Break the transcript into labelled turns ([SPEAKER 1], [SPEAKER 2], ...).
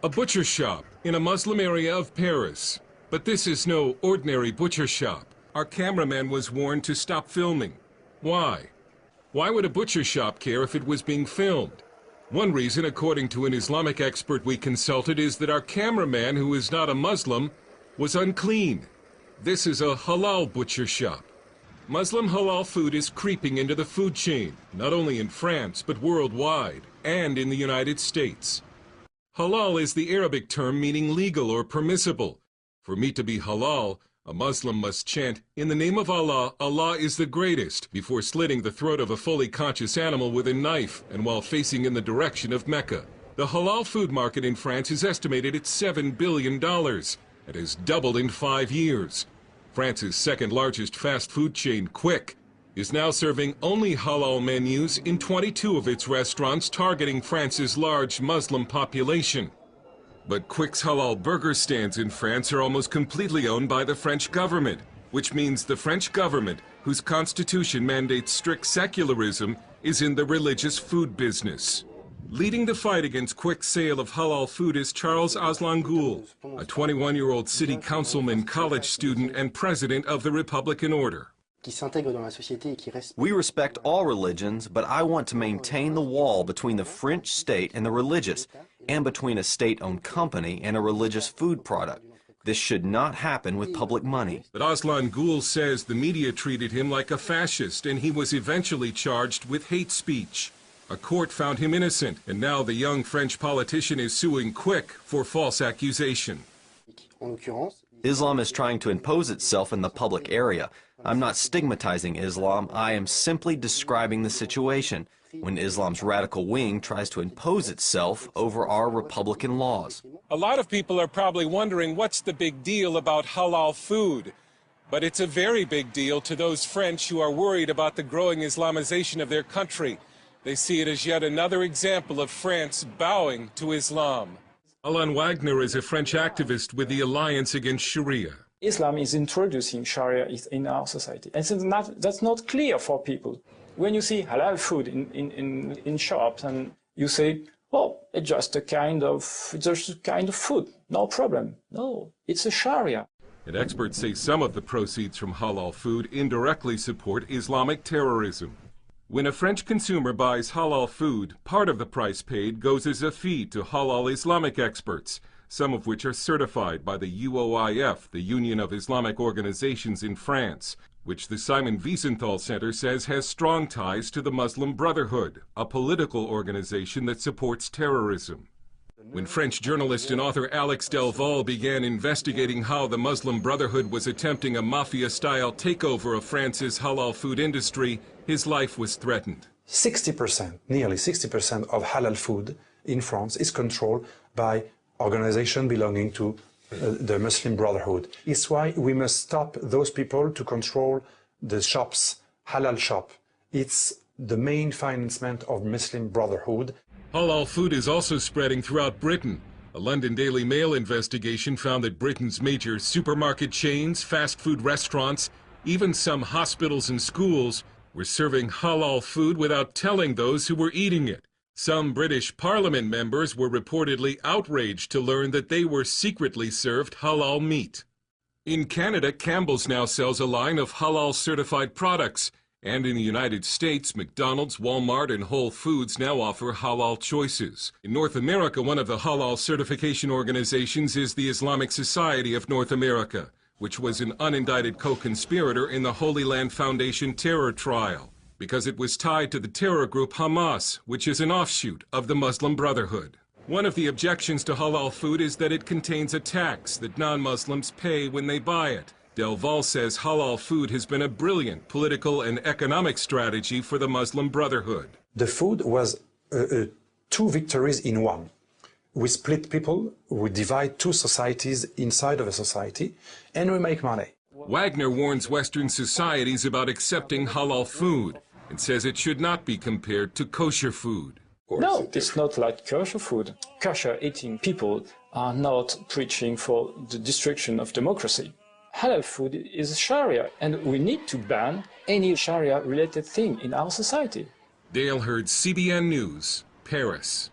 [SPEAKER 1] A butcher shop in a Muslim area of Paris. But this is no ordinary butcher shop. Our cameraman was warned to stop filming. Why? Why would a butcher shop care if it was being filmed? One reason, according to an Islamic expert we consulted, is that our cameraman, who is not a Muslim, was unclean. This is a halal butcher shop. Muslim halal food is creeping into the food chain, not only in France, but worldwide, and in the United States. Halal is the Arabic term meaning legal or permissible. For meat to be halal, a Muslim must chant, "In the name of Allah, Allah is the greatest," before slitting the throat of a fully conscious animal with a knife and while facing in the direction of Mecca. The halal food market in France is estimated at $7 billion and has doubled in 5 years. France's second largest fast food chain, Quick, is now serving only halal menus in 22 of its restaurants, targeting France's large Muslim population. But Quick's halal burger stands in France are almost completely owned by the French government, which means the French government, whose constitution mandates strict secularism, is in the religious food business. Leading the fight against Quick's sale of halal food is Charles Aslangoul, a 21-year-old city councilman, college student, and president of the Republican Order.
[SPEAKER 2] We respect all religions, but I want to maintain the wall between the French state and the religious, and between a state-owned company and a religious food product. This should not happen with public money.
[SPEAKER 1] But Aslangoul says the media treated him like a fascist, and he was eventually charged with hate speech. A court found him innocent, and now the young French politician is suing Quick for false accusation.
[SPEAKER 2] Islam is trying to impose itself in the public area. I'm not stigmatizing Islam, I am simply describing the situation when Islam's radical wing tries to impose itself over our Republican laws.
[SPEAKER 1] A lot of people are probably wondering what's the big deal about halal food. But it's a very big deal to those French who are worried about the growing Islamization of their country. They see it as yet another example of France bowing to Islam. Alain Wagner is a French activist with the Alliance Against Sharia.
[SPEAKER 3] Islam is introducing Sharia in our society. And so that's not clear for people. When you see halal food in shops and you say, oh, it's just a kind of food, no problem. No, it's a Sharia.
[SPEAKER 1] And experts say some of the proceeds from halal food indirectly support Islamic terrorism. When a French consumer buys halal food, part of the price paid goes as a fee to halal Islamic experts, some of which are certified by the UOIF, the Union of Islamic Organizations in France, which the Simon Wiesenthal Center says has strong ties to the Muslim Brotherhood, a political organization that supports terrorism. When French journalist and author Alex Delval began investigating how the Muslim Brotherhood was attempting a mafia-style takeover of France's halal food industry, his life was threatened.
[SPEAKER 4] 60%, nearly 60% of halal food in France is controlled by organizations belonging to the Muslim Brotherhood. It's why we must stop those people to control the shops, halal shop. It's the main financement of Muslim Brotherhood.
[SPEAKER 1] Halal food is also spreading throughout Britain. A London Daily Mail investigation found that Britain's major supermarket chains, fast food restaurants, even some hospitals and schools were serving halal food without telling those who were eating it. Some British Parliament members were reportedly outraged to learn that they were secretly served halal meat. In Canada, Campbell's now sells a line of halal-certified products. And in the United States, McDonald's, Walmart, and Whole Foods now offer halal choices. In North America, one of the halal certification organizations is the Islamic Society of North America, which was an unindicted co-conspirator in the Holy Land Foundation terror trial, because it was tied to the terror group Hamas, which is an offshoot of the Muslim Brotherhood. One of the objections to halal food is that it contains a tax that non-Muslims pay when they buy it. Delval says halal food has been a brilliant political and economic strategy for the Muslim Brotherhood.
[SPEAKER 4] The food was two victories in one. We split people, we divide two societies inside of a society, and we make money.
[SPEAKER 1] Wagner warns Western societies about accepting halal food and says it should not be compared to kosher food.
[SPEAKER 3] No, it's not like kosher food. Kosher-eating people are not preaching for the destruction of democracy. Halal food is Sharia, and we need to ban any Sharia-related thing in our society.
[SPEAKER 1] Dale Hurd, CBN News, Paris.